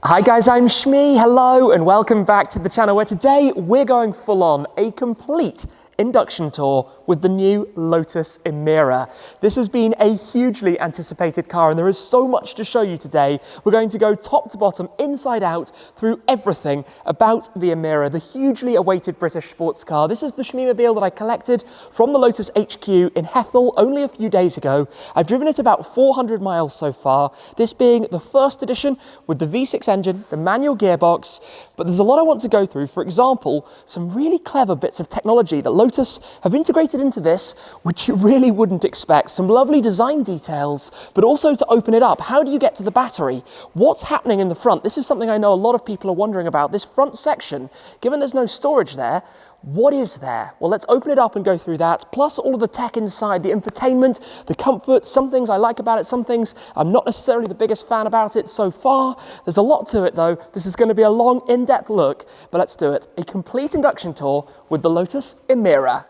Hi guys, I'm Shmi, hello and welcome back to the channel where today we're going full on a complete induction tour with the new Lotus Emira. This has been a hugely anticipated car and there is so much to show you today. We're going to go top to bottom, inside out, through everything about the Emira, the hugely awaited British sports car. This is the Shmi-mobile that I collected from the Lotus HQ in Hethel only a few days ago. I've driven it about 400 miles so far, this being the first edition with the V6 engine, the manual gearbox, but there's a lot I want to go through. For example, some really clever bits of technology that Lotus have integrated into this, which you really wouldn't expect. Some lovely design details, but also to open it up, how do you get to the battery? What's happening in the front? This is something I know a lot of people are wondering about. This front section, given there's no storage there, what is there? Well, let's open it up and go through that, plus all of the tech inside, the infotainment, the comfort, some things I like about it, some things I'm not necessarily the biggest fan about it so far. There's a lot to it though. This is going to be a long, in-depth look, but let's do it. A complete induction tour with the Lotus Emira.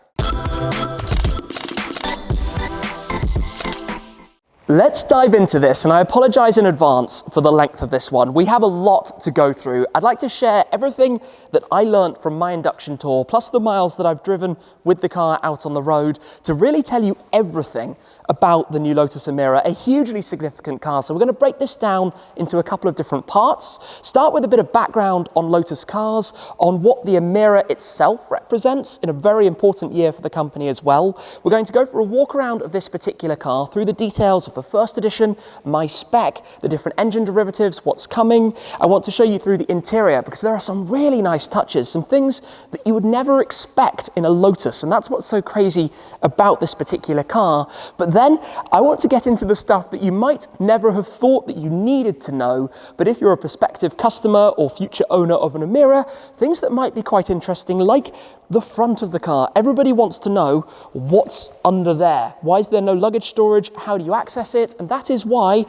Let's dive into this, and I apologize in advance for the length of this one. We have a lot to go through. I'd like to share everything that I learned from my induction tour, plus the miles that I've driven with the car out on the road, to really tell you everything about the new Lotus Emira, a hugely significant car. So we're going to break this down into a couple of different parts. Start with a bit of background on Lotus Cars, on what the Emira itself represents in a very important year for the company as well. We're going to go for a walk around of this particular car through the details of the first edition, my spec, the different engine derivatives, what's coming. I want to show you through the interior because there are some really nice touches, some things that you would never expect in a Lotus, and that's what's so crazy about this particular car. But then I want to get into the stuff that you might never have thought that you needed to know, but if you're a prospective customer or future owner of an Emira, things that might be quite interesting, like the front of the car. Everybody wants to know what's under there. Why is there no luggage storage? How do you access it? And that is why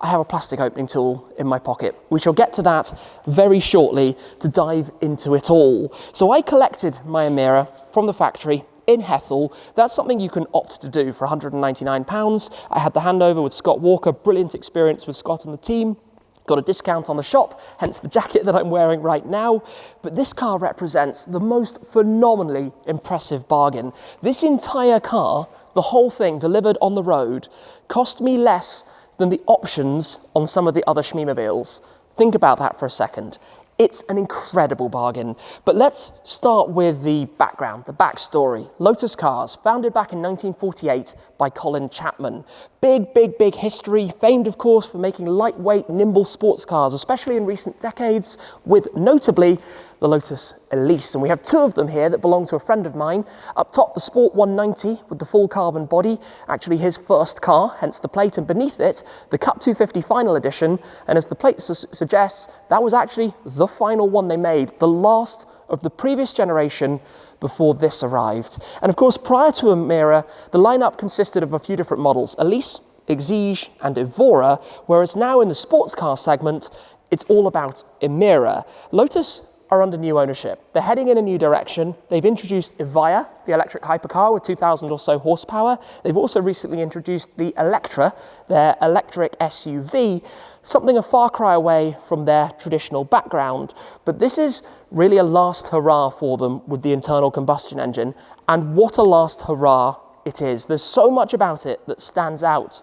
I have a plastic opening tool in my pocket. We shall get to that very shortly to dive into it all. So I collected my Emira from the factory in Hethel. That's something you can opt to do for £199. I had the handover with Scott Walker, brilliant experience with Scott and the team. Got a discount on the shop, hence the jacket that I'm wearing right now. But this car represents the most phenomenally impressive bargain. This entire car, the whole thing delivered on the road, cost me less than the options on some of the other Shmi-mobiles. Think about that for a second. It's an incredible bargain. But let's start with the background, the backstory. Lotus Cars, founded back in 1948 by Colin Chapman. Big history, famed of course for making lightweight, nimble sports cars, especially in recent decades, with notably the Lotus Elise. And we have two of them here that belong to a friend of mine. Up top, the Sport 190 with the full carbon body, actually his first car, hence the plate, and beneath it, the Cup 250 Final Edition. And as the plate suggests, that was actually the final one they made, the last of the previous generation before this arrived. And of course, prior to Emira, the lineup consisted of a few different models, Elise, Exige, and Evora, whereas now in the sports car segment, it's all about Emira. Lotus are under new ownership. They're heading in a new direction. They've introduced Evija, the electric hypercar with 2,000 or so horsepower. They've also recently introduced the Electra, their electric SUV, something a far cry away from their traditional background. But this is really a last hurrah for them with the internal combustion engine. And what a last hurrah it is. There's so much about it that stands out.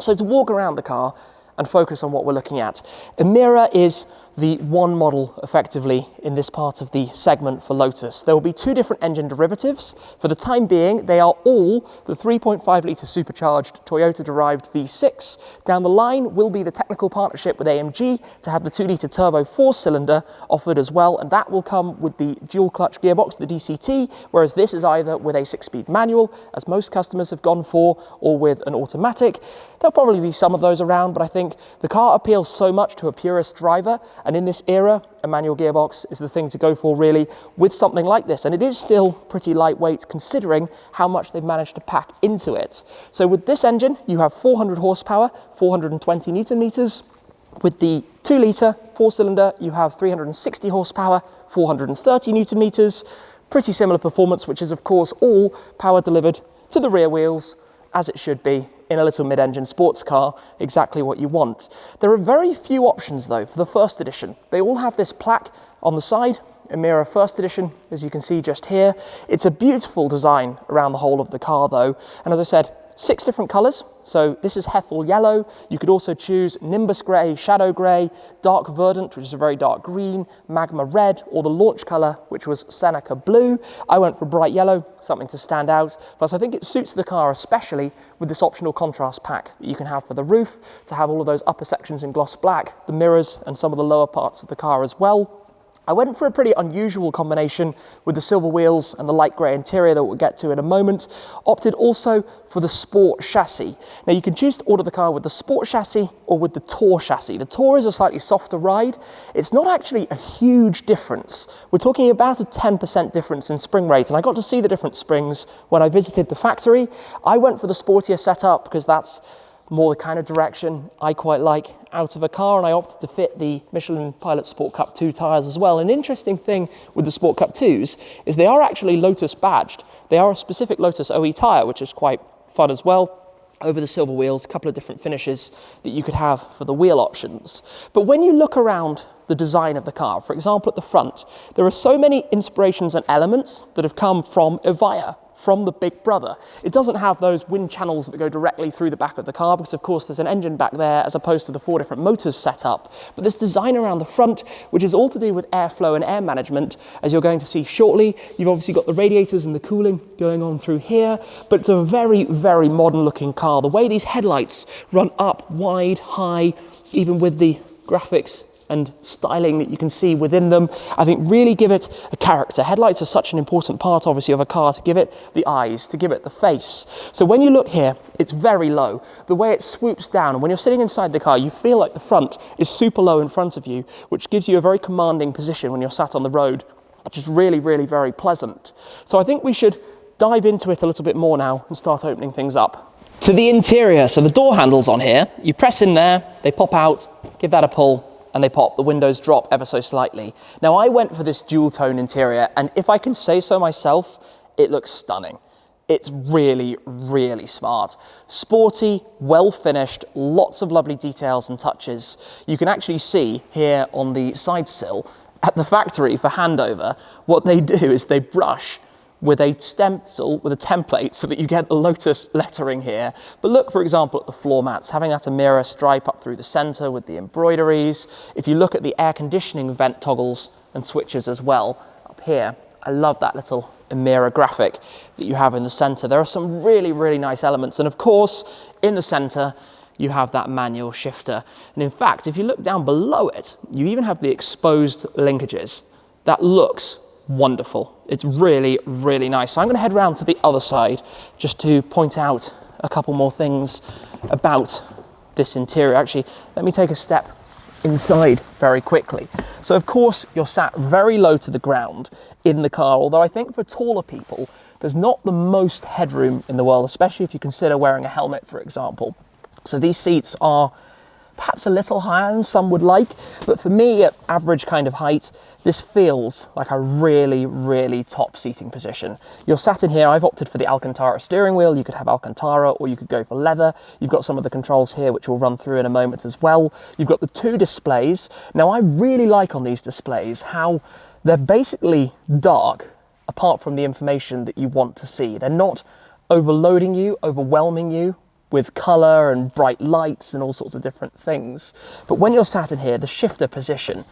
So to walk around the car and focus on what we're looking at, Emira is the one model effectively in this part of the segment for Lotus. There will be two different engine derivatives. For the time being, they are all the 3.5 litre supercharged Toyota-derived V6. Down the line will be the technical partnership with AMG to have the 2 litre turbo 4-cylinder offered as well, and that will come with the dual clutch gearbox, the DCT, whereas this is either with a 6-speed manual, as most customers have gone for, or with an automatic. There'll probably be some of those around, but I think the car appeals so much to a purist driver, and in this era, a manual gearbox is the thing to go for really with something like this. And it is still pretty lightweight considering how much they've managed to pack into it. So with this engine, you have 400 horsepower, 420 Newton meters. With the 2 litre 4-cylinder, you have 360 horsepower, 430 Newton meters. Pretty similar performance, which is of course all power delivered to the rear wheels as it should be, in a little mid-engine sports car, exactly what you want. There are very few options though for the first edition. They all have this plaque on the side, Emira First Edition, as you can see just here. It's a beautiful design around the whole of the car though, and as I said, 6 different colours. So this is Hethel Yellow. You could also choose Nimbus Grey, Shadow Grey, Dark Verdant, which is a very dark green, Magma Red, or the launch colour, which was Seneca Blue. I went for bright yellow, something to stand out. Plus I think it suits the car especially with this optional contrast pack that you can have for the roof, to have all of those upper sections in gloss black, the mirrors and some of the lower parts of the car as well. I went for a pretty unusual combination with the silver wheels and the light grey interior that we'll get to in a moment. Opted also for the Sport chassis. Now you can choose to order the car with the Sport chassis or with the Tour chassis. The Tour is a slightly softer ride. It's not actually a huge difference. We're talking about a 10% difference in spring rate, and I got to see the different springs when I visited the factory. I went for the sportier setup because that's more the kind of direction I quite like out of a car, and I opted to fit the Michelin Pilot Sport Cup 2 tyres as well. An interesting thing with the Sport Cup 2s is they are actually Lotus badged. They are a specific Lotus OE tyre, which is quite fun as well. Over the silver wheels, a couple of different finishes that you could have for the wheel options. But when you look around the design of the car, for example at the front, there are so many inspirations and elements that have come from Evija, from the Big Brother. It doesn't have those wind channels that go directly through the back of the car because of course there's an engine back there as opposed to the 4 different motors set up. But this design around the front, which is all to do with airflow and air management, as you're going to see shortly. You've obviously got the radiators and the cooling going on through here, but it's a very, very modern looking car. The way these headlights run up, wide, high, even with the graphics and styling that you can see within them, I think really give it a character. Headlights are such an important part, obviously, of a car, to give it the eyes, to give it the face. So when you look here, it's very low. The way it swoops down, and when you're sitting inside the car, you feel like the front is super low in front of you, which gives you a very commanding position when you're sat on the road, which is really, really very pleasant. So I think we should dive into it a little bit more now and start opening things up. To the interior, so the door handles on here, you press in there, they pop out, give that a pull, and they pop, the windows drop ever so slightly. Now I went for this dual tone interior, and if I can say so myself, it looks stunning. It's really, really smart. Sporty, well finished, lots of lovely details and touches. You can actually see here on the side sill at the factory for handover, what they do is they brush with a stencil, with a template, so that you get the Lotus lettering here. But look, for example, at the floor mats, having that Emira stripe up through the center with the embroideries. If you look at the air conditioning vent toggles and switches as well, up here, I love that little Emira graphic that you have in the center. There are some really, really nice elements. And of course, in the center, you have that manual shifter. And in fact, if you look down below it, you even have the exposed linkages. That looks wonderful. It's really, really nice. So I'm going to head around to the other side just to point out a couple more things about this interior. Actually, let me take a step inside very quickly. So of course you're sat very low to the ground in the car, although I think for taller people there's not the most headroom in the world, especially if you consider wearing a helmet, for example. So these seats are perhaps a little higher than some would like, but for me at average kind of height, this feels like a really, really top seating position. You're sat in here, I've opted for the Alcantara steering wheel. You could have Alcantara or you could go for leather. You've got some of the controls here, which we'll run through in a moment as well. You've got the 2 displays. Now I really like on these displays how they're basically dark, apart from the information that you want to see. They're not overloading you, overwhelming you with colour and bright lights and all sorts of different things. But when you're sat in here, the shifter position,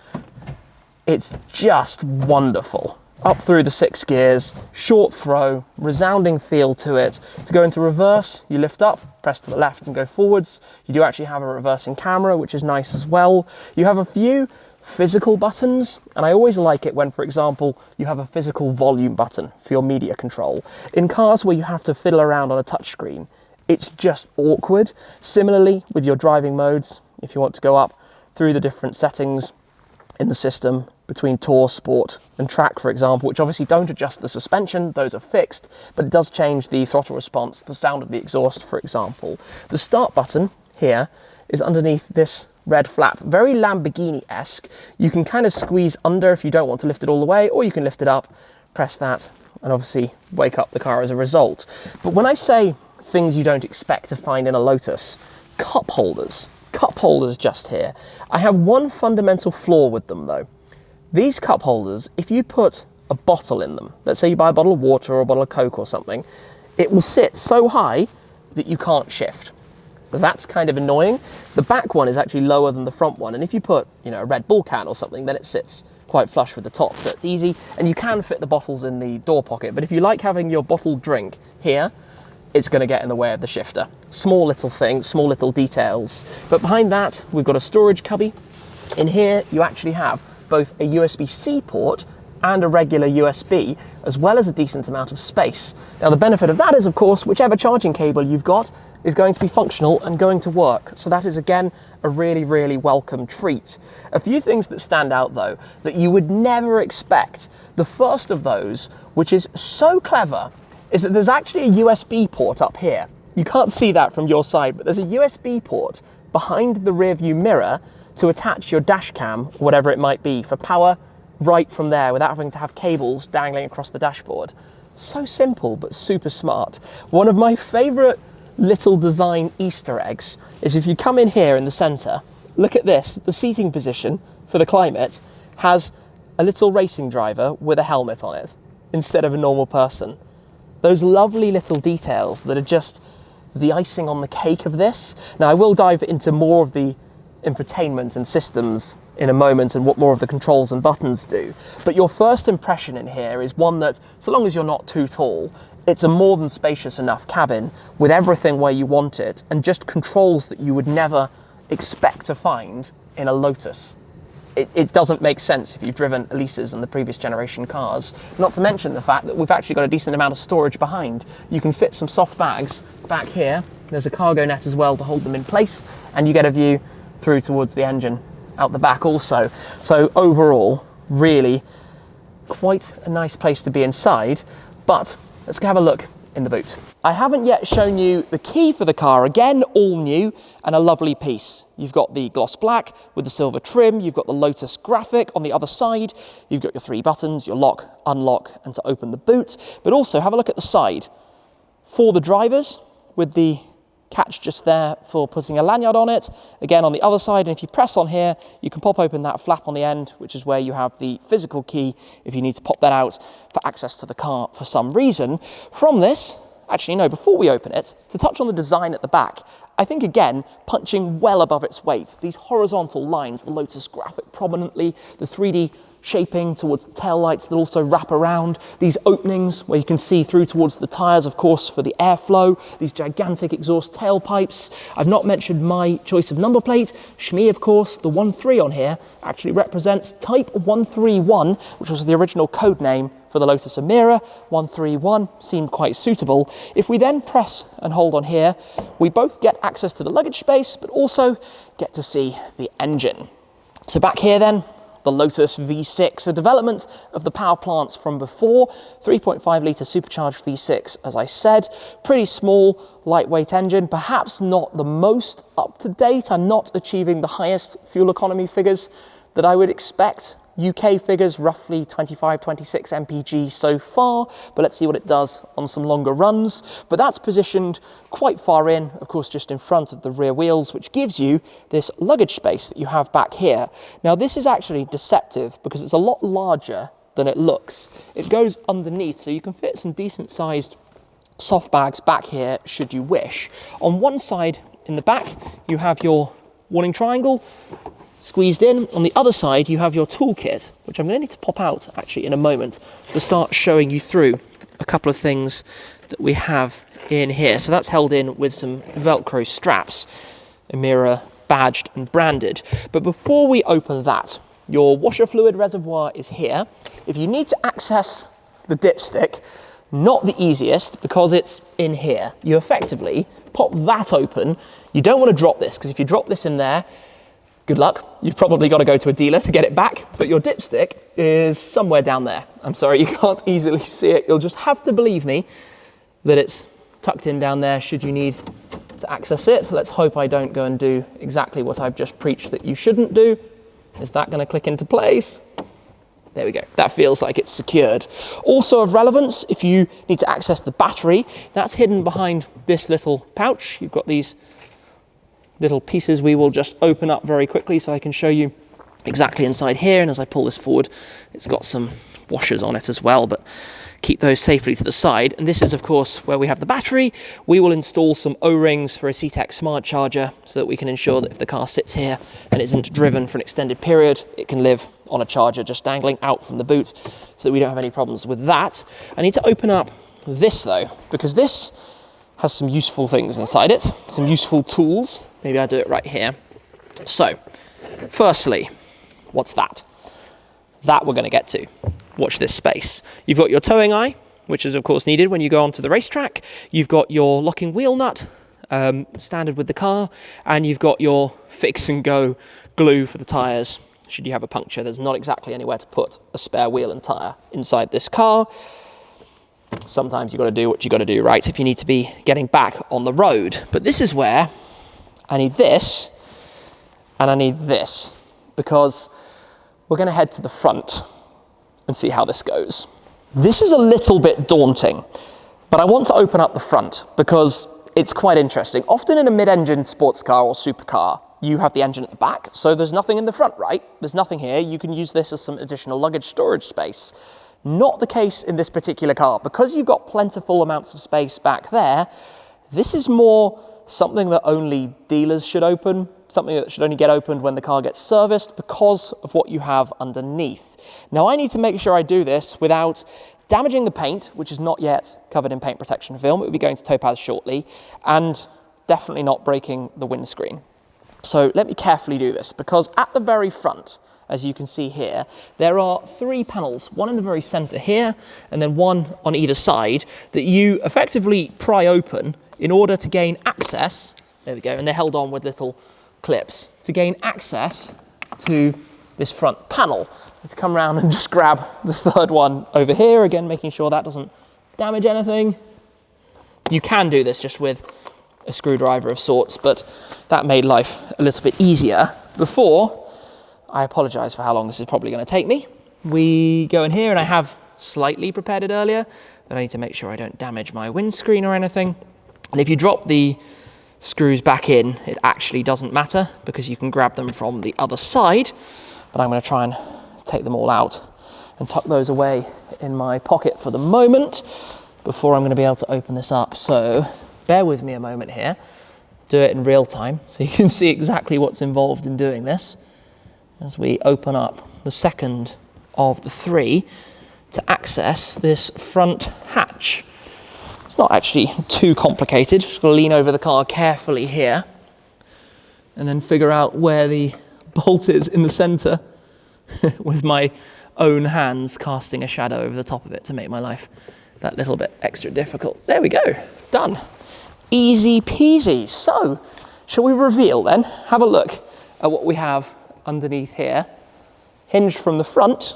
it's just wonderful. Up through the 6 gears, short throw, resounding feel to it. To go into reverse, you lift up, press to the left and go forwards. You do actually have a reversing camera, which is nice as well. You have a few physical buttons, and I always like it when, for example, you have a physical volume button for your media control. In cars where you have to fiddle around on a touchscreen, it's just awkward. Similarly, with your driving modes, if you want to go up through the different settings in the system between Tour, Sport and Track, for example, which obviously don't adjust the suspension, those are fixed, but it does change the throttle response, the sound of the exhaust, for example. The start button here is underneath this red flap, very Lamborghini-esque. You can kind of squeeze under if you don't want to lift it all the way, or you can lift it up, press that, and obviously wake up the car as a result. But when I say things you don't expect to find in a Lotus. Cup holders. Cup holders just here. I have one fundamental flaw with them though. These cup holders, if you put a bottle in them, let's say you buy a bottle of water or a bottle of Coke or something, it will sit so high that you can't shift. That's kind of annoying. The back one is actually lower than the front one, and if you put, you know, a Red Bull can or something, then it sits quite flush with the top, so it's easy, and you can fit the bottles in the door pocket. But if you like having your bottled drink here, it's going to get in the way of the shifter. Small little things, small little details. But behind that, we've got a storage cubby. In here, you actually have both a USB-C port and a regular USB, as well as a decent amount of space. Now, the benefit of that is, of course, whichever charging cable you've got is going to be functional and going to work. So that is, again, a really, really welcome treat. A few things that stand out, though, that you would never expect. The first of those, which is so clever, is that there's actually a USB port up here. You can't see that from your side, but there's a USB port behind the rear view mirror to attach your dash cam, whatever it might be, for power right from there without having to have cables dangling across the dashboard. So simple, but super smart. One of my favorite little design Easter eggs is if you come in here in the center, look at this, the seating position for the Climate has a little racing driver with a helmet on it instead of a normal person. Those lovely little details that are just the icing on the cake of this. Now, I will dive into more of the infotainment and systems in a moment and what more of the controls and buttons do. But your first impression in here is one that, so long as you're not too tall, it's a more than spacious enough cabin with everything where you want it and just controls that you would never expect to find in a Lotus. It doesn't make sense if you've driven Elises and the previous generation cars. Not to mention the fact that we've actually got a decent amount of storage behind. You can fit some soft bags back here. There's a cargo net as well to hold them in place, and you get a view through towards the engine out the back also. So overall, really quite a nice place to be inside, but let's have a look in the boot. I haven't yet shown you the key for the car. Again, all new and a lovely piece. You've got the gloss black with the silver trim. You've got the Lotus graphic on the other side. You've got your 3 buttons, your lock, unlock, and to open the boot. But also have a look at the side. For the drivers, with the catch just there for putting a lanyard on it. Again, on the other side, and if you press on here, you can pop open that flap on the end, which is where you have the physical key if you need to pop that out for access to the car for some reason. From this, actually no, before we open it, to touch on the design at the back, I think again, punching well above its weight. These horizontal lines, the Lotus graphic prominently, the 3D shaping towards the tail lights that also wrap around, these openings where you can see through towards the tyres, of course, for the airflow, these gigantic exhaust tailpipes. I've not mentioned my choice of number plate. Shmi, of course, the 13 on here actually represents Type 131, which was the original code name for the Lotus Emira. 131 seemed quite suitable. If we then press and hold on here, we both get access to the luggage space, but also get to see the engine. So back here then, the Lotus V6, a development of the power plants from before, 3.5 litre supercharged V6, as I said, pretty small, lightweight engine, perhaps not the most up-to-date. I'm not achieving the highest fuel economy figures that I would expect. UK figures, roughly 25, 26 mpg so far, but let's see what it does on some longer runs. But that's positioned quite far in, of course, just in front of the rear wheels, which gives you this luggage space that you have back here. Now, this is actually deceptive because it's a lot larger than it looks. It goes underneath, so you can fit some decent sized soft bags back here, should you wish. On one side, in the back, you have your warning triangle, squeezed in. On the other side, you have your toolkit, which I'm going to need to pop out actually in a moment to start showing you through a couple of things that we have in here. So that's held in with some Velcro straps, Emira badged and branded. But before we open that, your washer fluid reservoir is here. If you need to access the dipstick, not the easiest because it's in here. You effectively pop that open. You don't want to drop this because if you drop this in there, good luck. You've probably got to go to a dealer to get it back, but your dipstick is somewhere down there. I'm sorry, you can't easily see it. You'll just have to believe me that it's tucked in down there should you need to access it. Let's hope I don't go and do exactly what I've just preached that you shouldn't do. Is that going to click into place? There we go. That feels like it's secured. Also of relevance, if you need to access the battery, that's hidden behind this little pouch. You've got these little pieces we will just open up very quickly so I can show you exactly inside here. And as I pull this forward, it's got some washers on it as well, but keep those safely to the side. And this is, of course, where we have the battery. We will install some O-rings for a CTEC smart charger so that we can ensure that if the car sits here and isn't driven for an extended period, it can live on a charger just dangling out from the boot so that we don't have any problems with that. I need to open up this though, because this has some useful things inside it, some useful tools. Maybe I'll do it right here. So, firstly, what's that? That we're going to get to. Watch this space. You've got your towing eye, which is of course needed when you go onto the racetrack. You've got your locking wheel nut, standard with the car, and you've got your fix and go glue for the tyres. Should you have a puncture, there's not exactly anywhere to put a spare wheel and tyre inside this car. Sometimes you've got to do what you've got to do, right, if you need to be getting back on the road. But this is where I need this, and I need this, because we're going to head to the front and see how this goes. This is a little bit daunting, but I want to open up the front because it's quite interesting. Often in a mid-engine sports car or supercar, you have the engine at the back, so there's nothing in the front, right? There's nothing here. You can use this as some additional luggage storage space. Not the case in this particular car. Because you've got plentiful amounts of space back there, this is more something that only dealers should open, something that should only get opened when the car gets serviced because of what you have underneath. Now I need to make sure I do this without damaging the paint, which is not yet covered in paint protection film. It will be going to Topaz shortly, and definitely not breaking the windscreen. So let me carefully do this, because at the very front, as you can see here, there are 3 panels, one in the very center here, and then one on either side, that you effectively pry open in order to gain access. There we go, and they're held on with little clips to gain access to this front panel. Let's come around and just grab the 3rd one over here, again making sure that doesn't damage anything. You can do this just with a screwdriver of sorts, but that made life a little bit easier. Before, I apologize for how long this is probably going to take me. We go in here, and I have slightly prepared it earlier, but I need to make sure I don't damage my windscreen or anything. And if you drop the screws back in, it actually doesn't matter because you can grab them from the other side. But I'm going to try and take them all out and tuck those away in my pocket for the moment before I'm going to be able to open this up. So bear with me a moment here, do it in real time so you can see exactly what's involved in doing this as we open up the second of the 3 to access this front hatch. It's not actually too complicated. Just got to lean over the car carefully here and then figure out where the bolt is in the center with my own hands casting a shadow over the top of it to make my life that little bit extra difficult. There we go, done. Easy peasy. So, shall we reveal then? Have a look at what we have underneath here. Hinged from the front,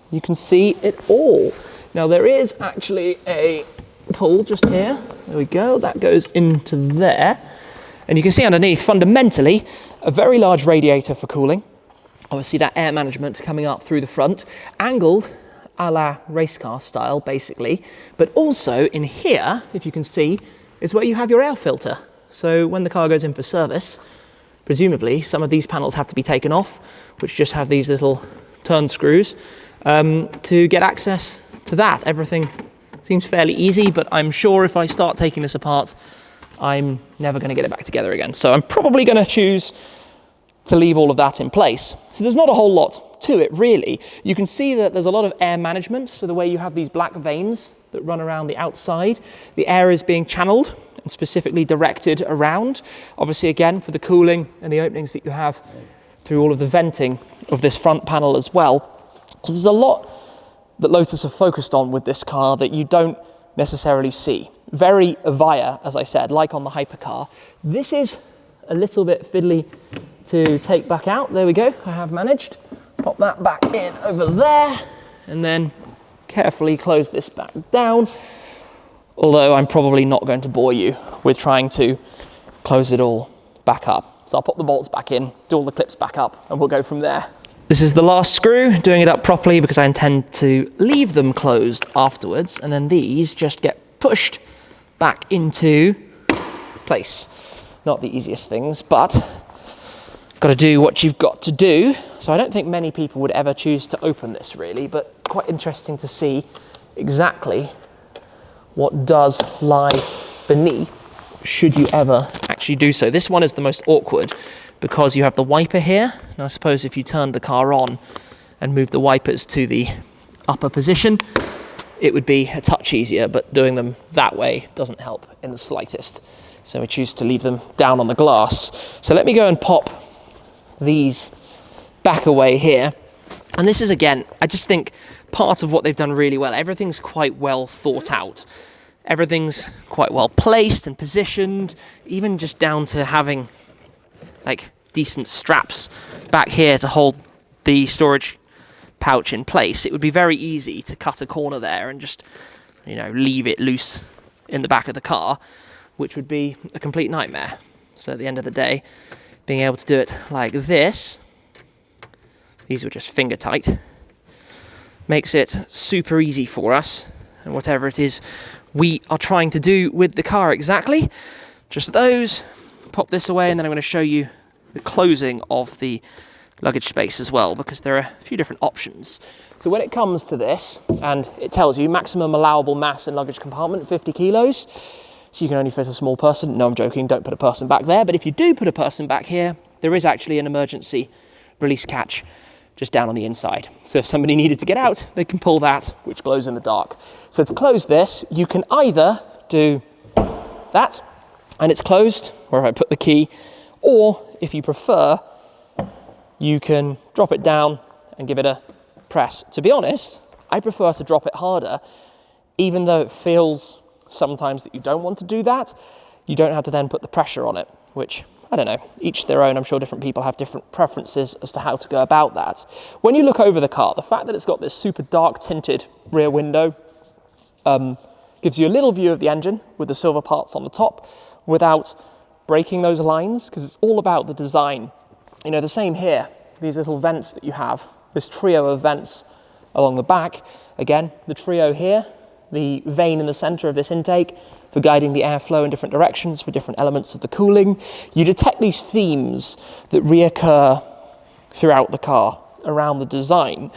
you can see it all. Now there is actually a pull just here. There we go, that goes into there. And you can see underneath, fundamentally, a very large radiator for cooling. Obviously that air management coming up through the front, angled a la race car style, basically. But also in here, if you can see, is where you have your air filter. So when the car goes in for service, presumably some of these panels have to be taken off, which just have these little turn screws, to get access to that. Everything seems fairly easy, but I'm sure if I start taking this apart, I'm never going to get it back together again. So I'm probably going to choose to leave all of that in place. So there's not a whole lot to it, really. You can see that there's a lot of air management. So the way you have these black veins that run around the outside, the air is being channeled and specifically directed around. Obviously, again, for the cooling and the openings that you have through all of the venting of this front panel as well. So there's a lot that Lotus have focused on with this car that you don't necessarily see. Very Avaya, as I said, like on the hypercar. This is a little bit fiddly to take back out. There we go, I have managed. Pop that back in over there, and then carefully close this back down. Although I'm probably not going to bore you with trying to close it all back up. So I'll pop the bolts back in, do all the clips back up, and we'll go from there. This is the last screw, doing it up properly because I intend to leave them closed afterwards, and then these just get pushed back into place. Not the easiest things, but got to do what you've got to do. So I don't think many people would ever choose to open this really, but quite interesting to see exactly what does lie beneath should you ever actually do so. This one is the most awkward because you have the wiper here, and I suppose if you turned the car on and moved the wipers to the upper position, it would be a touch easier, but doing them that way doesn't help in the slightest. So we choose to leave them down on the glass. So let me go and pop these back away here. And this is, again, I just think part of what they've done really well. Everything's quite well thought out. Everything's quite well placed and positioned, even just down to having like decent straps back here to hold the storage pouch in place. It would be very easy to cut a corner there and just, you know, leave it loose in the back of the car, which would be a complete nightmare. So at the end of the day, being able to do it like this, these were just finger tight, makes it super easy for us. And whatever it is we are trying to do with the car exactly, just those, pop this away, and then I'm going to show you the closing of the luggage space as well, because there are a few different options. So when it comes to this, and it tells you maximum allowable mass in luggage compartment, 50 kilos, so you can only fit a small person. No, I'm joking, don't put a person back there, but if you do put a person back here, there is actually an emergency release catch just down on the inside. So if somebody needed to get out, they can pull that, which glows in the dark. So to close this, you can either do that, and it's closed, where I put the key, or if you prefer, you can drop it down and give it a press. To be honest, I prefer to drop it harder, even though it feels sometimes that you don't want to do that. You don't have to then put the pressure on it, which, I don't know, each their own. I'm sure different people have different preferences as to how to go about that. When you look over the car, the fact that it's got this super dark tinted rear window gives you a little view of the engine with the silver parts on the top without breaking those lines, because it's all about the design. You know, the same here, these little vents that you have, this trio of vents along the back. Again, the trio here, the vane in the center of this intake for guiding the airflow in different directions for different elements of the cooling. You detect these themes that reoccur throughout the car around the design.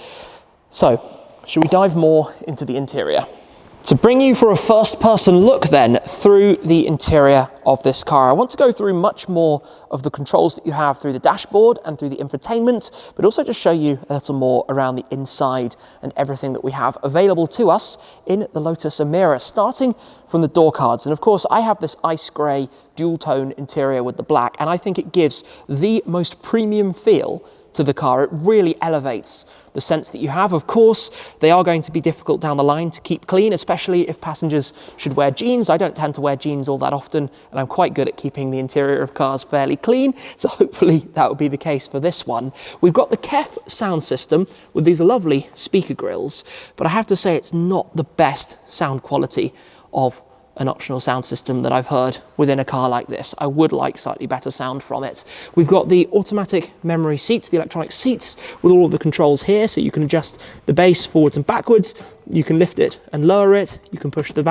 So, should we dive more into the interior? To bring you for a first-person look then through the interior of this car, I want to go through much more of the controls that you have through the dashboard and through the infotainment, but also just show you a little more around the inside and everything that we have available to us in the Lotus Emira, starting from the door cards. And of course, I have this ice grey dual-tone interior with the black, and I think it gives the most premium feel to the car. It really elevates the sense that you have. Of course, they are going to be difficult down the line to keep clean, especially if passengers should wear jeans. I don't tend to wear jeans all that often, and I'm quite good at keeping the interior of cars fairly clean, so hopefully that will be the case for this one. We've got the Kef sound system with these lovely speaker grills, but I have to say it's not the best sound quality of an optional sound system that I've heard within a car like this. I would like slightly better sound from it. We've got the automatic memory seats, the electronic seats with all of the controls here, so you can adjust the base forwards and backwards, you can lift it and lower it, you can push the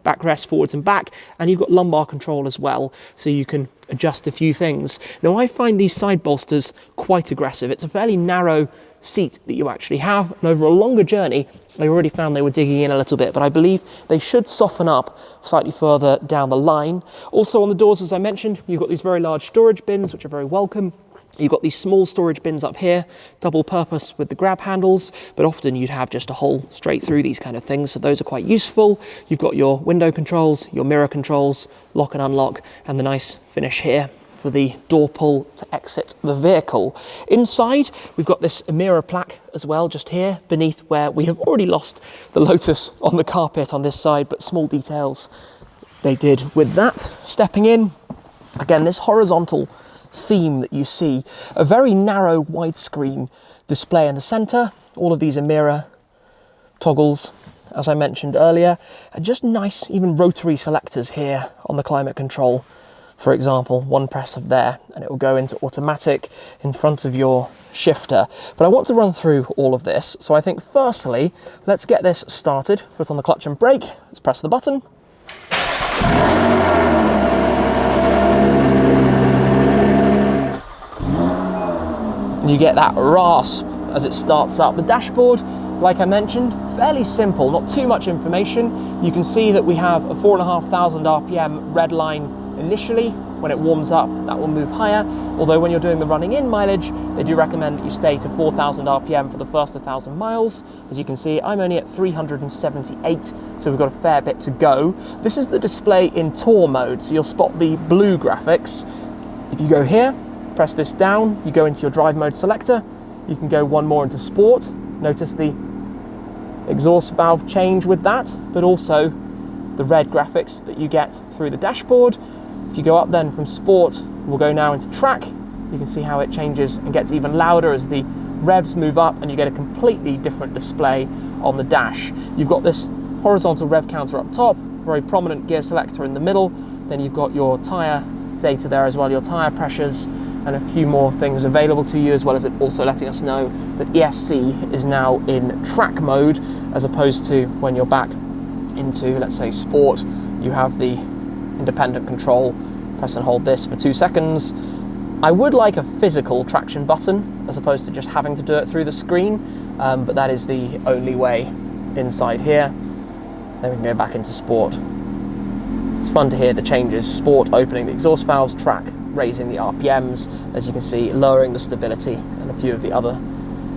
backrest forwards and back, and you've got lumbar control as well, so you can adjust a few things. Now, I find these side bolsters quite aggressive. It's a fairly narrow seat that you actually have, and over a longer journey, I already found they were digging in a little bit, but I believe they should soften up slightly further down the line. Also on the doors, as I mentioned, you've got these very large storage bins, which are very welcome. You've got these small storage bins up here, double purpose with the grab handles, but often you'd have just a hole straight through these kind of things, so those are quite useful. You've got your window controls, your mirror controls, lock and unlock, and the nice finish here for the door pull to exit the vehicle. Inside, we've got this Emira plaque as well, just here beneath where we have already lost the Lotus on the carpet on this side, but small details they did with that. Stepping in, again, this horizontal theme that you see, a very narrow widescreen display in the center, all of these Emira toggles, as I mentioned earlier, and just nice, even rotary selectors here on the climate control For example, one press of there and it will go into automatic in front of your shifter. But I want to run through all of this. So I think firstly, let's get this started. Foot on the clutch and brake. Let's press the button. And you get that rasp as it starts up. The dashboard, like I mentioned, fairly simple, not too much information. You can see that we have a 4,500 RPM red line initially. When it warms up, that will move higher. Although when you're doing the running in mileage, they do recommend that you stay to 4,000 RPM for the first 1,000 miles. As you can see, I'm only at 378, so we've got a fair bit to go. This is the display in Tour mode, so you'll spot the blue graphics. If you go here, press this down, you go into your drive mode selector, you can go one more into sport. Notice the exhaust valve change with that, but also the red graphics that you get through the dashboard. If you go up then from sport, we'll go now into track. You can see how it changes and gets even louder as the revs move up, and you get a completely different display on the dash. You've got this horizontal rev counter up top, very prominent gear selector in the middle. Then you've got your tyre data there as well, your tyre pressures, and a few more things available to you, as well as it also letting us know that ESC is now in track mode, as opposed to when you're back into, let's say, sport, you have the independent control. Press and hold this for 2 seconds. I would like a physical traction button as opposed to just having to do it through the screen, but that is the only way inside here. Then we can go back into sport. It's fun to hear the changes. Sport opening the exhaust valves, track raising the RPMs, as you can see, lowering the stability, and a few of the other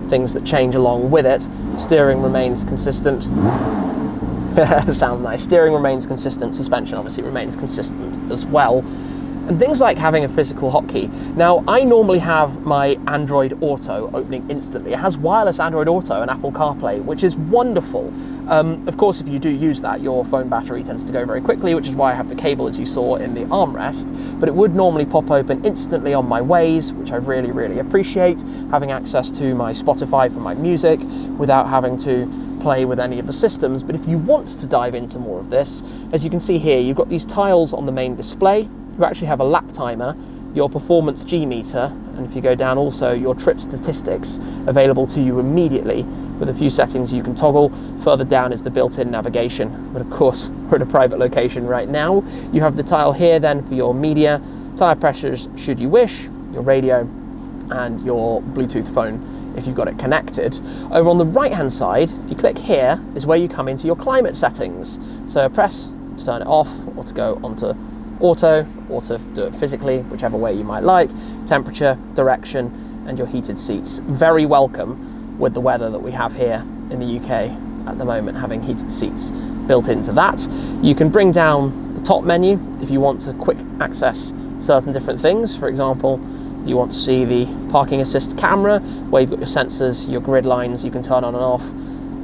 things that change along with it. Steering remains consistent. Sounds nice. Steering remains consistent. Suspension obviously remains consistent as well. And things like having a physical hotkey. Now, I normally have my Android Auto opening instantly. It has wireless Android Auto and Apple CarPlay, which is wonderful. Of course, if you do use that, your phone battery tends to go very quickly, which is why I have the cable, as you saw, in the armrest. But it would normally pop open instantly on my Waze, which I really, really appreciate, having access to my Spotify for my music without having to play with any of the systems. But if you want to dive into more of this, as you can see here, you've got these tiles on the main display. You actually have a lap timer, your performance G meter, and if you go down also your trip statistics available to you immediately with a few settings you can toggle. Further down is the built-in navigation, but of course we're at a private location right now. You have the tile here then for your media, tire pressures should you wish, your radio, and your Bluetooth phone if you've got it connected. Over on the right hand side, if you click here, is where you come into your climate settings. So press to turn it off, or to go onto auto, or to do it physically, whichever way you might like. Temperature, direction, and your heated seats. Very welcome with the weather that we have here in the UK at the moment, having heated seats built into that. You can bring down the top menu if you want to quick access certain different things. For example, you want to see the parking assist camera, where you've got your sensors, your grid lines you can turn on and off,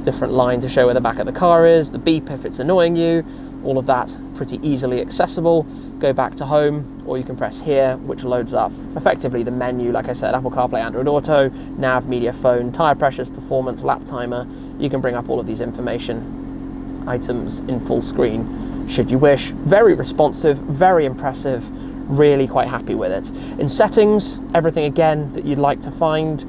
different line to show where the back of the car is, the beep if it's annoying you, all of that pretty easily accessible. Go back to home, or you can press here, which loads up effectively the menu. Like I said, Apple CarPlay, Android Auto, nav, media, phone, tire pressures, performance, lap timer. You can bring up all of these information items in full screen should you wish. Very responsive, very impressive, really quite happy with it. In settings, everything again that you'd like to find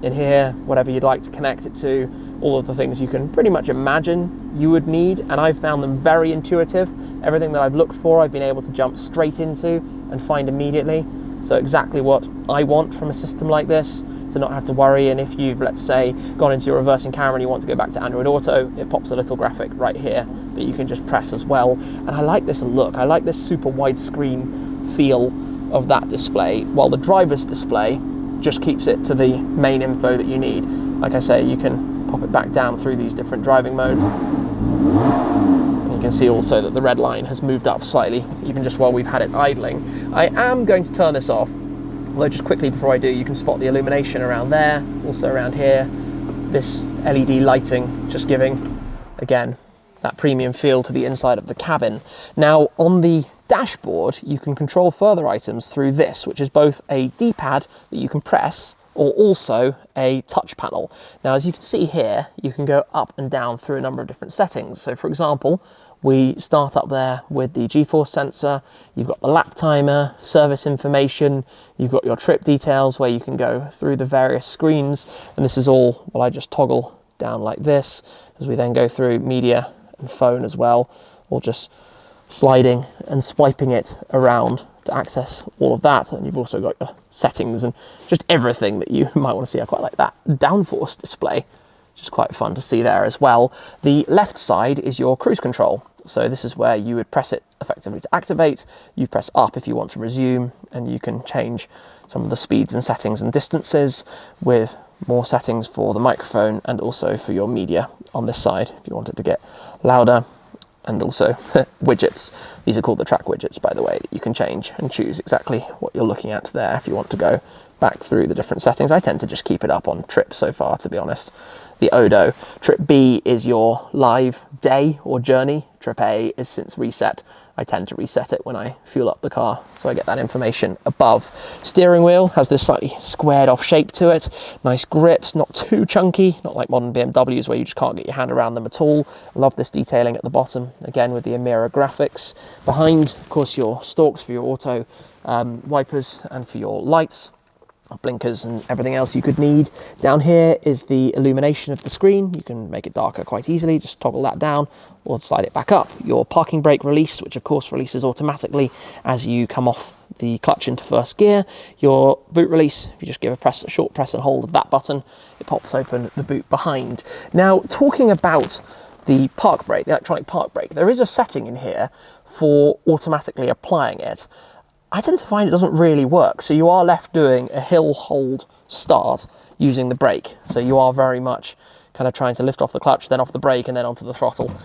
in here, whatever you'd like to connect it to, all of the things you can pretty much imagine you would need, and I've found them very intuitive. Everything that I've looked for, I've been able to jump straight into and find immediately. So exactly what I want from a system like this, to not have to worry. And if you've, let's say, gone into your reversing camera and you want to go back to Android Auto, it pops a little graphic right here that you can just press as well. And I like this look. I like this super widescreen feel of that display, while the driver's display just keeps it to the main info that you need. Like I say, you can pop it back down through these different driving modes. And you can see also that the red line has moved up slightly, even just while we've had it idling. I am going to turn this off, although just quickly before I do, you can spot the illumination around there, also around here. This LED lighting just giving, again, that premium feel to the inside of the cabin. Now, on the dashboard, you can control further items through this, which is both a D-pad that you can press, or also a touch panel. Now, as you can see here, you can go up and down through a number of different settings. So for example, We start up there with the G-force sensor. You've got the lap timer, service information. You've got your trip details where you can go through the various screens. And this is all, well, I just toggle down like this as we then go through media and phone as well, or just sliding and swiping it around to access all of that. And you've also got your settings and just everything that you might want to see. I quite like that downforce display, which is quite fun to see there as well. The left side is your cruise control. So this is where you would press it effectively to activate. You press up if you want to resume, and you can change some of the speeds and settings and distances, with more settings for the microphone and also for your media on this side if you want it to get louder. And also widgets. These are called the track widgets, by the way, that you can change and choose exactly what you're looking at there if you want to go back through the different settings. I tend to just keep it up on trip so far, to be honest. The Odo. Trip B is your live day or journey. Trip A is since reset. I tend to reset it when I fuel up the car, so I get that information above. Steering wheel has this slightly squared off shape to it. Nice grips, not too chunky, not like modern BMWs where you just can't get your hand around them at all. Love this detailing at the bottom, again with the Emira graphics. Behind, of course, your stalks for your auto wipers and for your lights, blinkers and everything else you could need. Down here is the illumination of the screen. You can make it darker quite easily, just toggle that down or slide it back up. Your parking brake release, which of course releases automatically as you come off the clutch into first gear. Your boot release, if you just give a short press and hold of that button, it pops open the boot behind. Now, talking about the park brake, the electronic park brake, there is a setting in here for automatically applying it. I tend to find it doesn't really work, so you are left doing a hill hold start using the brake. So you are very much kind of trying to lift off the clutch, then off the brake, and then onto the throttle.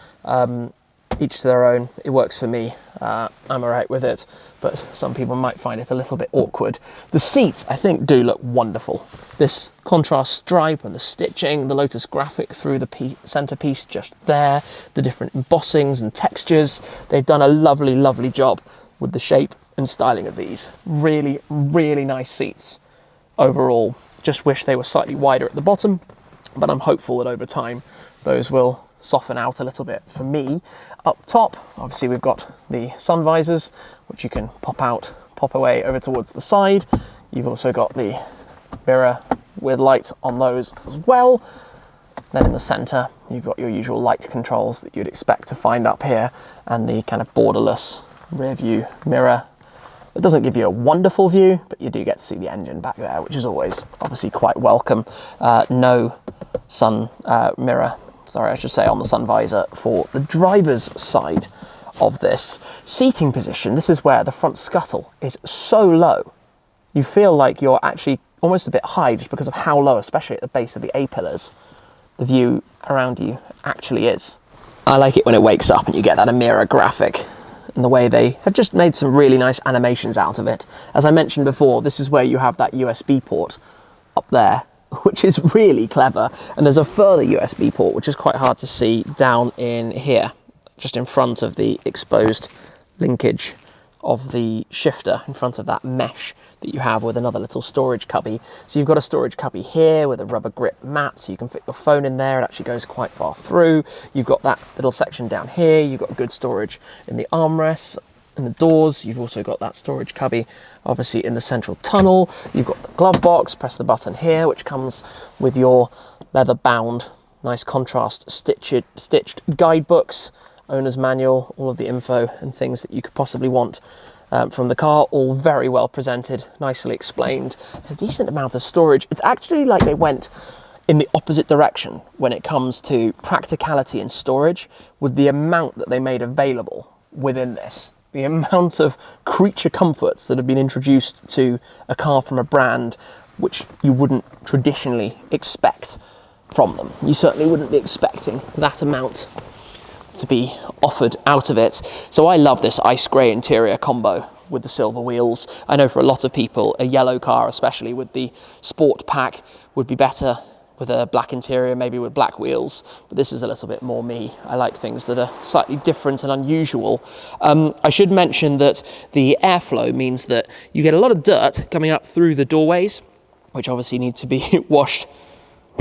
Each to their own. It works for me. I'm alright with it, but some people might find it a little bit awkward. The seats, I think, do look wonderful. This contrast stripe and the stitching, the Lotus graphic through the centerpiece just there, the different embossings and textures. They've done a lovely, lovely job with the shape and styling of these. Really, really nice seats overall. Just wish they were slightly wider at the bottom, but I'm hopeful that over time those will soften out a little bit for me. Up top, obviously we've got the sun visors, which you can pop out, pop away over towards the side. You've also got the mirror with light on those as well. Then in the center, you've got your usual light controls that you'd expect to find up here, and the kind of borderless rear view mirror. It doesn't give you a wonderful view, but you do get to see the engine back there, which is always obviously quite welcome. No sun mirror, sorry, I should say, on the sun visor for the driver's side of this. Seating position, this is where the front scuttle is so low. You feel like you're actually almost a bit high just because of how low, especially at the base of the A-pillars, the view around you actually is. I like it when it wakes up and you get that Emira graphic, and the way they have just made some really nice animations out of it. As I mentioned before, this is where you have that USB port up there, which is really clever. And there's a further USB port, which is quite hard to see, down in here, just in front of the exposed linkage of the shifter, in front of that mesh that you have with another little storage cubby. So you've got a storage cubby here with a rubber grip mat, so you can fit your phone in there. It actually goes quite far through. You've got that little section down here. You've got good storage in the armrests and the doors. You've also got that storage cubby obviously in the central tunnel. You've got the glove box. Press the button here, which comes with your leather bound, nice contrast stitched guidebooks, owner's manual, all of the info and things that you could possibly want from the car, all very well presented, nicely explained, a decent amount of storage. It's actually like they went in the opposite direction when it comes to practicality and storage with the amount that they made available within this. The amount of creature comforts that have been introduced to a car from a brand which you wouldn't traditionally expect from them. You certainly wouldn't be expecting that amount to be offered out of it. So I love this ice grey interior combo with the silver wheels. I know for a lot of people, a yellow car, especially with the sport pack, would be better with a black interior, maybe with black wheels, but this is a little bit more me. I like things that are slightly different and unusual. I should mention that the airflow means that you get a lot of dirt coming up through the doorways, which obviously need to be washed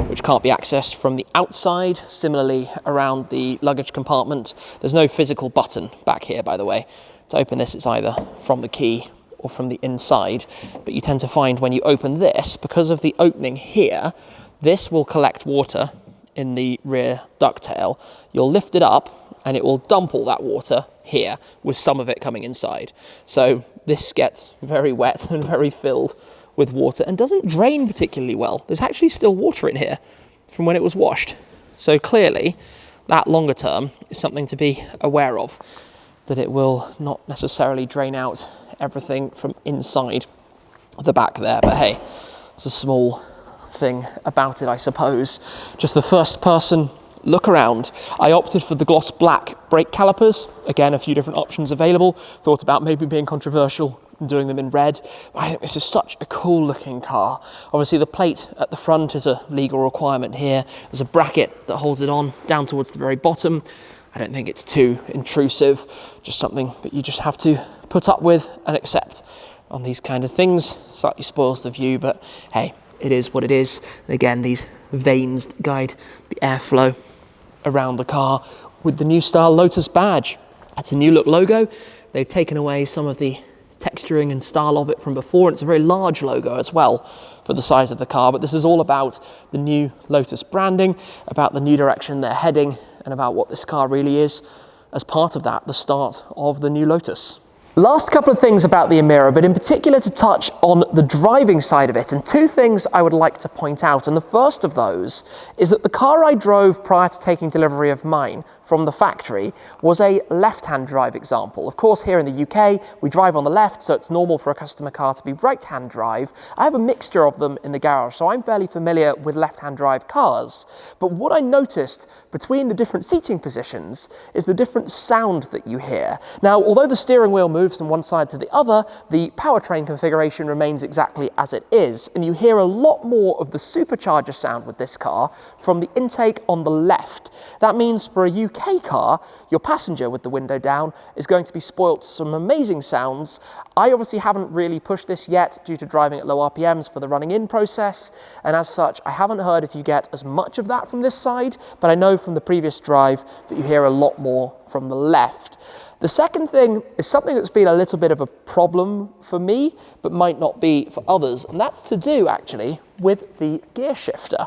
which can't be accessed from the outside. Similarly, around the luggage compartment, there's no physical button back here, by the way. To open this, it's either from the key or from the inside, but you tend to find when you open this, because of the opening here, this will collect water in the rear ducktail. You'll lift it up and it will dump all that water here, with some of it coming inside. So this gets very wet and very filled with water and doesn't drain particularly well. There's actually still water in here from when it was washed. So clearly that longer term is something to be aware of, that it will not necessarily drain out everything from inside the back there. But hey, it's a small thing about it, I suppose. Just the first person look around. I opted for the gloss black brake calipers. Again, a few different options available. Thought about maybe being controversial and doing them in red. I think this is such a cool looking car. Obviously the plate at the front is a legal requirement here. There's a bracket that holds it on down towards the very bottom. I don't think it's too intrusive, just something that you just have to put up with and accept on these kind of things. Slightly spoils the view, but hey, it is what it is. And again, these vanes guide the airflow around the car with the new style Lotus badge. That's a new look logo. They've taken away some of the texturing and style of it from before. It's a very large logo as well for the size of the car, but this is all about the new Lotus branding, about the new direction they're heading, and about what this car really is as part of that, the start of the new Lotus. Last couple of things about the Emira, but in particular to touch on the driving side of it, and two things I would like to point out. And the first of those is that the car I drove prior to taking delivery of mine from the factory was a left-hand drive example. Of course, here in the UK, we drive on the left, so it's normal for a customer car to be right-hand drive. I have a mixture of them in the garage, so I'm fairly familiar with left-hand drive cars. But what I noticed between the different seating positions is the different sound that you hear. Now, although the steering wheel moves from one side to the other, the powertrain configuration remains exactly as it is, and you hear a lot more of the supercharger sound with this car from the intake on the left. That means for a UK car, your passenger with the window down is going to be spoilt to some amazing sounds. I obviously haven't really pushed this yet due to driving at low RPMs for the running in process, and as such, I haven't heard if you get as much of that from this side, but I know from the previous drive that you hear a lot more from the left. The second thing is something that's been a little bit of a problem for me, but might not be for others, and that's to do actually with the gear shifter,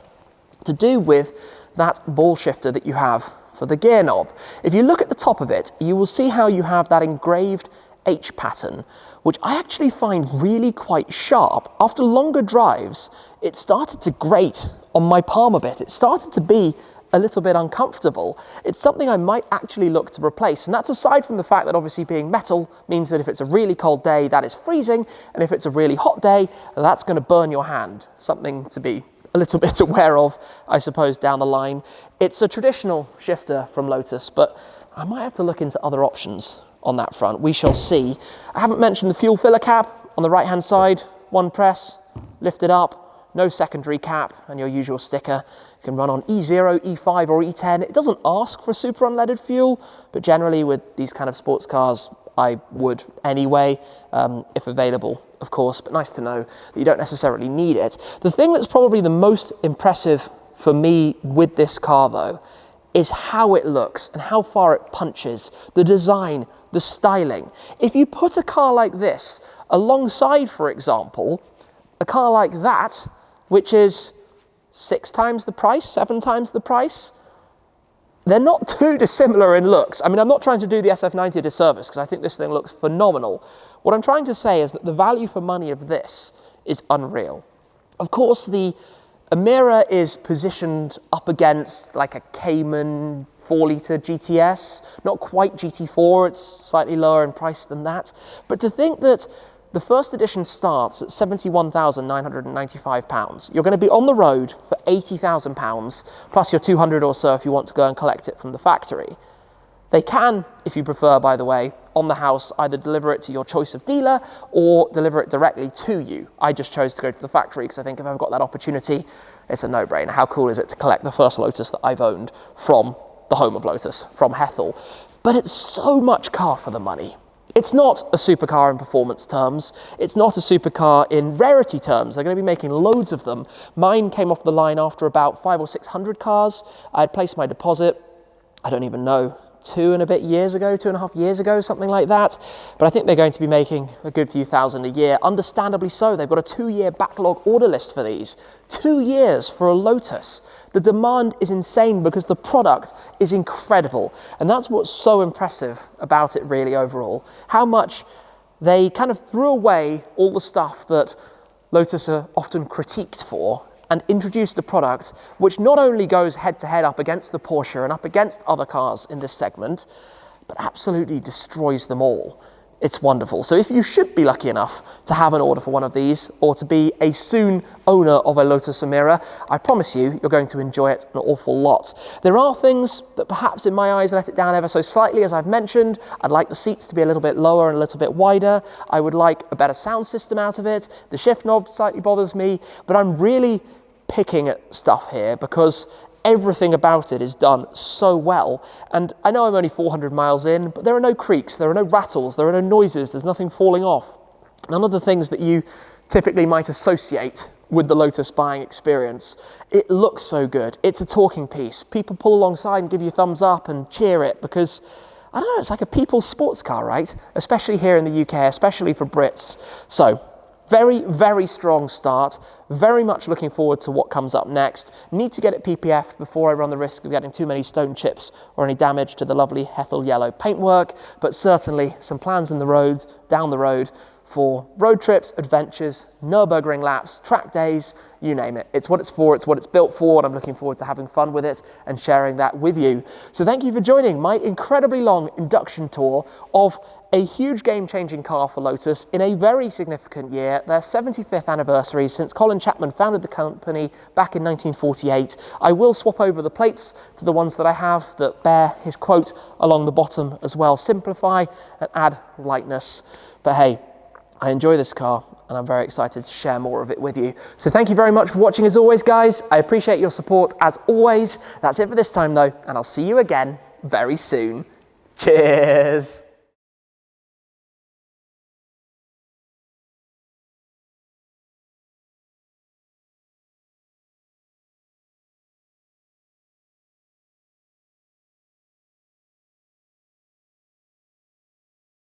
to do with that ball shifter that you have for the gear knob. If you look at the top of it, you will see how you have that engraved H pattern, which I actually find really quite sharp. After longer drives, it started to grate on my palm a bit. It started to be a little bit uncomfortable. It's something I might actually look to replace, and that's aside from the fact that obviously being metal means that if it's a really cold day, that is freezing, and if it's a really hot day, that's going to burn your hand. Something to be a little bit aware of, I suppose, down the line. It's a traditional shifter from Lotus, but I might have to look into other options on that front. We shall see. I haven't mentioned the fuel filler cap on the right-hand side. One press, lift it up, no secondary cap, and your usual sticker. You can run on E0, E5, or E10. It doesn't ask for super unleaded fuel, but generally with these kind of sports cars, I would anyway, if available, of course, but nice to know that you don't necessarily need it. The thing that's probably the most impressive for me with this car, though, is how it looks and how far it punches, the design, the styling. If you put a car like this alongside, for example, a car like that, which is 6 times the price, 7 times the price, they're not too dissimilar in looks. I mean, I'm not trying to do the SF90 a disservice because I think this thing looks phenomenal. What I'm trying to say is that the value for money of this is unreal. Of course, the Emira is positioned up against like a Cayman 4-litre GTS, not quite GT4, it's slightly lower in price than that. But to think that the first edition starts at £71,995. You're going to be on the road for £80,000, plus your 200 or so if you want to go and collect it from the factory. They can, if you prefer, by the way, on the house, either deliver it to your choice of dealer or deliver it directly to you. I just chose to go to the factory because I think if I've got that opportunity, it's a no-brainer. How cool is it to collect the first Lotus that I've owned from the home of Lotus, from Hethel? But it's so much car for the money. It's not a supercar in performance terms. It's not a supercar in rarity terms. They're going to be making loads of them. Mine came off the line after about 500 or 600 cars. I had placed my deposit, I don't even know, 2.5 years ago, something like that. But I think they're going to be making a good few thousand a year. Understandably so. They've got a 2-year backlog order list for these. 2 years for a Lotus. The demand is insane because the product is incredible. And that's what's so impressive about it really overall. How much they kind of threw away all the stuff that Lotus are often critiqued for and introduced a product which not only goes head-to-head up against the Porsche and up against other cars in this segment, but absolutely destroys them all. It's wonderful. So if you should be lucky enough to have an order for one of these or to be a soon owner of a Lotus Emira, I promise you, you're going to enjoy it an awful lot. There are things that perhaps in my eyes let it down ever so slightly, as I've mentioned. I'd like the seats to be a little bit lower and a little bit wider. I would like a better sound system out of it. The shift knob slightly bothers me, but I'm really picking at stuff here because everything about it is done so well. And I know I'm only 400 miles in, but there are no creaks, there are no rattles, there are no noises, there's nothing falling off. None of the things that you typically might associate with the Lotus buying experience. It looks so good. It's a talking piece. People pull alongside and give you thumbs up and cheer it because, I don't know, it's like a people's sports car, right? Especially here in the UK, especially for Brits. So, very, very strong start. Very much looking forward to what comes up next. Need to get it PPF'd before I run the risk of getting too many stone chips or any damage to the lovely Hethel yellow paintwork, but certainly some plans in the road, down the road, for road trips, adventures, Nürburgring laps, track days, you name it. It's what it's for, it's what it's built for, and I'm looking forward to having fun with it and sharing that with you. So thank you for joining my incredibly long induction tour of a huge game-changing car for Lotus in a very significant year, their 75th anniversary since Colin Chapman founded the company back in 1948. I will swap over the plates to the ones that I have that bear his quote along the bottom as well. Simplify and add lightness. But hey, I enjoy this car and I'm very excited to share more of it with you. So thank you very much for watching as always, guys. I appreciate your support as always. That's it for this time though, and I'll see you again very soon. Cheers.